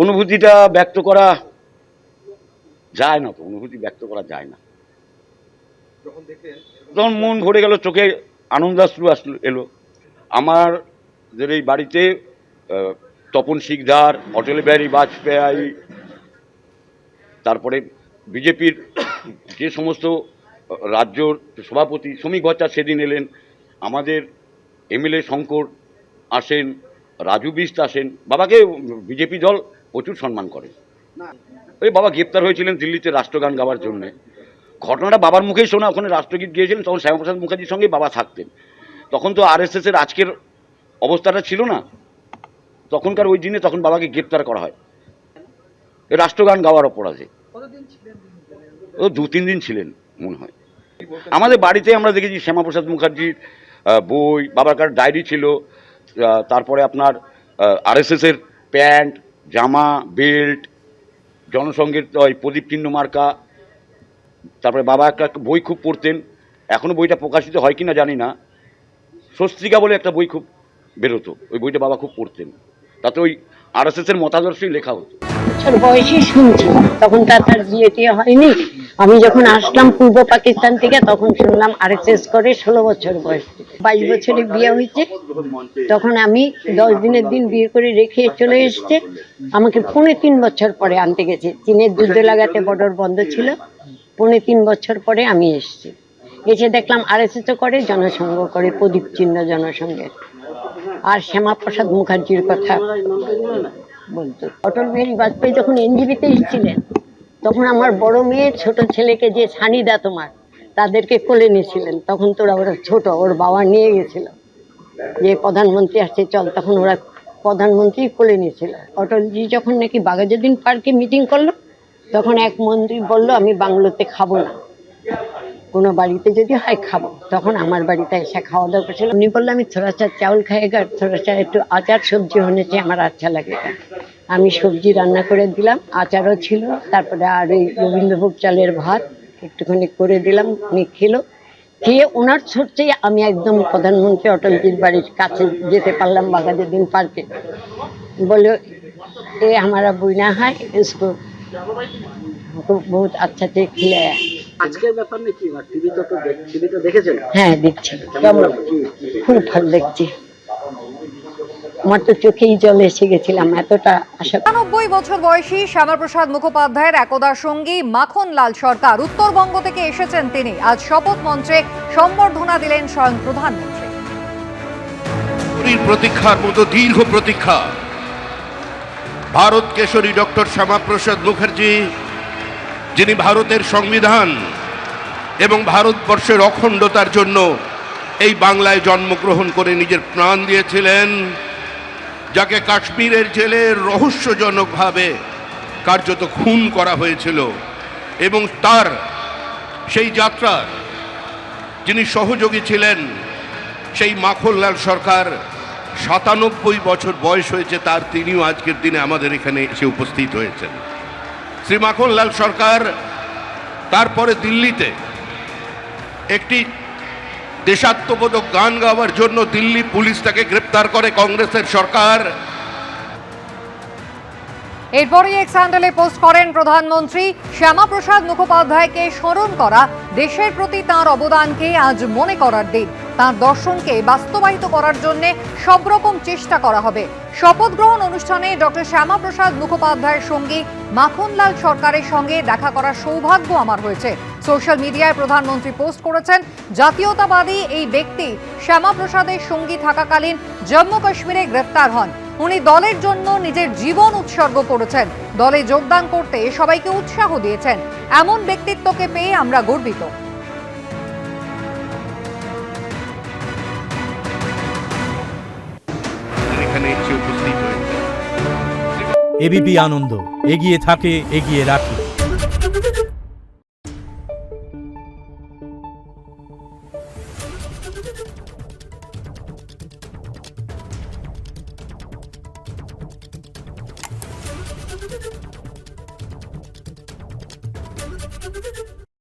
অনুভূতিটা ব্যক্ত করা যায় না, তো অনুভূতি ব্যক্ত করা যায় না। তখন মন ভরে গেল, চোখে আনন্দাশ্রু এলো। আমাদের এই বাড়িতে তপন শিকদার, অটল বিহারী বাজপেয়ী, তারপরে বিজেপির যে সমস্ত রাজ্যর সভাপতি শ্রমিক ভট্টাচার্য সেদিন এলেন, আমাদের এমএলএ শঙ্কর আসেন, রাজু বিস্ট আসেন। বাবাকে বিজেপি দল প্রচুর সম্মান করে। ওই বাবা গ্রেপ্তার হয়েছিলেন দিল্লিতে রাষ্ট্রগান গাওয়ার জন্যে। ঘটনাটা বাবার মুখেই শোনা। ওখানে রাষ্ট্রগীত গিয়েছিলেন, তখন শ্যামাপ্রসাদ মুখার্জির সঙ্গে বাবা থাকতেন। তখন তো আরএসএসের আজকের অবস্থাটা ছিল না, তখনকার ওই দিনে তখন বাবাকে গ্রেপ্তার করা হয় রাষ্ট্রগান গাওয়ার অপরাধে। ও 2-3 দিন ছিলেন মনে হয়। আমাদের বাড়িতে আমরা দেখেছি শ্যামাপ্রসাদ মুখার্জির বই, বাবার ডায়েরি ছিল, তারপরে আপনার আরএসএসের প্যান্ট, জামা, বেল্ট, জনসংঘের ওই প্রদীপ চিহ্ন মার্কা। তারপরে বাবা একটা বই খুব পড়তেন, এখনও বইটা প্রকাশিত হয় কিনা জানি না, স্বস্তিকা বলে একটা বই খুব বেরোতো, ওই বইটা বাবা খুব পড়তেন। তাতে ওই আরএসএসের মতাদর্শই লেখা হতো। বয়সে শুনছি, তখন তার বিয়ে টিয়ে হয়নি। আমি যখন আসলাম পূর্ব পাকিস্তান থেকে, তখন শুনলাম আরএসএস করে 16 বছর বয়স। 22 বছরে বিয়ে হয়েছে। তখন আমি 10 দিনের দিন বিয়ে করে রেখে চলে এসছে। আমাকে 3.5 বছর পরে আনতে গেছে। চীনের যুদ্ধ লাগাতে বর্ডার বন্ধ ছিল। 3.5 বছর পরে আমি এসছি। এসে দেখলাম আরএসএস করে, জনসংঘ করে, প্রদীপ চিহ্ন জনসংঘের। আর শ্যামাপ্রসাদ মুখার্জির কথা বলতো। অটল বিহারী বাজপেয়ী যখন এনজিপিতে এসেছিলেন, তখন আমার বড় মেয়ে ছোট ছেলেকে যে সানিদা তোমার, তাদেরকে কোলে নিয়েছিলেন। তখন তো ওরা ছোট, ওর বাবা নিয়ে গেছিল, যে প্রধানমন্ত্রী আসছে চল, তখন ওরা প্রধানমন্ত্রী কোলে নিয়েছিল। অটলজি যখন নাকি বাঘাযতীন পার্কে মিটিং করলো, তখন এক মন্ত্রী বলল আমি বাংলোতে খাবো না, কোনো বাড়িতে যদি হয় খাবো। তখন আমার বাড়িতে এসে খাওয়া দাওয়া করছিল। উনি বললো আমি থোড়া সা চাউল খাইয়েগা, থোড়া সা একটু আচার সবজি হনেছে আমার আচ্ছা লাগেগা। আমি সবজি রান্না করে দিলাম, আচারও ছিল, তারপরে আর ওই রবীন্দ্রভোগ চালের ভাত একটুখানি করে দিলাম। উনি খেলো, খেয়ে ওনার ছোট্টেই আমি একদম প্রধানমন্ত্রী অটলজির বাড়ির কাছে যেতে পারলাম বাঘাযতীন পার্কে। বলে এ हमारा बुना है, इसको बहुत अच्छा से खिलाया। আজকের ব্যাপার নিয়ে কি টিভি তো দেখেছেন? হ্যাঁ দেখছি, কেমন খুব ভালো দেখছি। আমার তো চোখেই জল এসে গেছিলাম, এতটা আশা। ৯৯ বছর বয়সী শ্যামাপ্রসাদ মুখোপাধ্যায়ের একদা সঙ্গী মাখনলাল সরকার, উত্তরবঙ্গ থেকে এসেছেন তিনি। আজ শপথ মঞ্চে সম্বর্ধনা দিলেন স্বয়ং প্রধানমন্ত্রী। প্রতীক্ষার মতো দীর্ঘ প্রতীক্ষা, ভারত কেশরী ডক্টর শ্যামাপ্রসাদ মুখার্জি, যিনি ভারতের সংবিধান এবং ভারতবর্ষের অখণ্ডতার জন্য এই বাংলায় জন্মগ্রহণ করে নিজের প্রাণ দিয়েছিলেন, যাকে কাশ্মীরের জেলে রহস্যজনকভাবে কার্যত খুন করা হয়েছিল, এবং তার সেই যাত্রার যিনি সহযোগী ছিলেন, সেই মাখনলাল সরকার ৯৭ বছর বয়স হয়েছে তার, তিনিও আজকের দিনে আমাদের এখানে এসে উপস্থিত হয়েছেন। শ্রী মাখনলাল সরকার তারপরে দিল্লিতে একটি দেশাত্মবোধক গান গাওয়ার জন্য দিল্লি পুলিশ তাকে গ্রেপ্তার করে কংগ্রেসের সরকার। এরপরই এক স্যান্ডেলে পোস্ট করেন প্রধানমন্ত্রী, শ্যামাপ্রসাদ মুখোপাধ্যায়কে স্মরণ করা দেশের প্রতি তাঁর অবদানকে আজ মনে করার দিন। তাঁর দর্শনকে বাস্তবায়িত করার জন্য সব রকম চেষ্টা করা হবে। শপথ গ্রহণ অনুষ্ঠানে ডক্টর শ্যামাপ্রসাদ মুখোপাধ্যায়ের সঙ্গী মাখনলাল সরকারের সঙ্গে দেখা করার সৌভাগ্য আমার হয়েছে। সোশ্যাল মিডিয়ায় প্রধানমন্ত্রী পোস্ট করেছেন, জাতীয়তাবাদী এই ব্যক্তি শ্যামাপ্রসাদের সঙ্গী থাকাকালীন জম্মু কাশ্মীরে গ্রেফতার হন। উনি দলের জন্য নিজের জীবন উৎসর্গ করেছেন, দলে যোগদান করতে সবাইকে উৎসাহ দিয়েছেন। এমন ব্যক্তিত্বকে পেয়ে আমরা গর্বিত। এবিপি আনন্দ, এগিয়ে থাকে, এগিয়ে রাখে।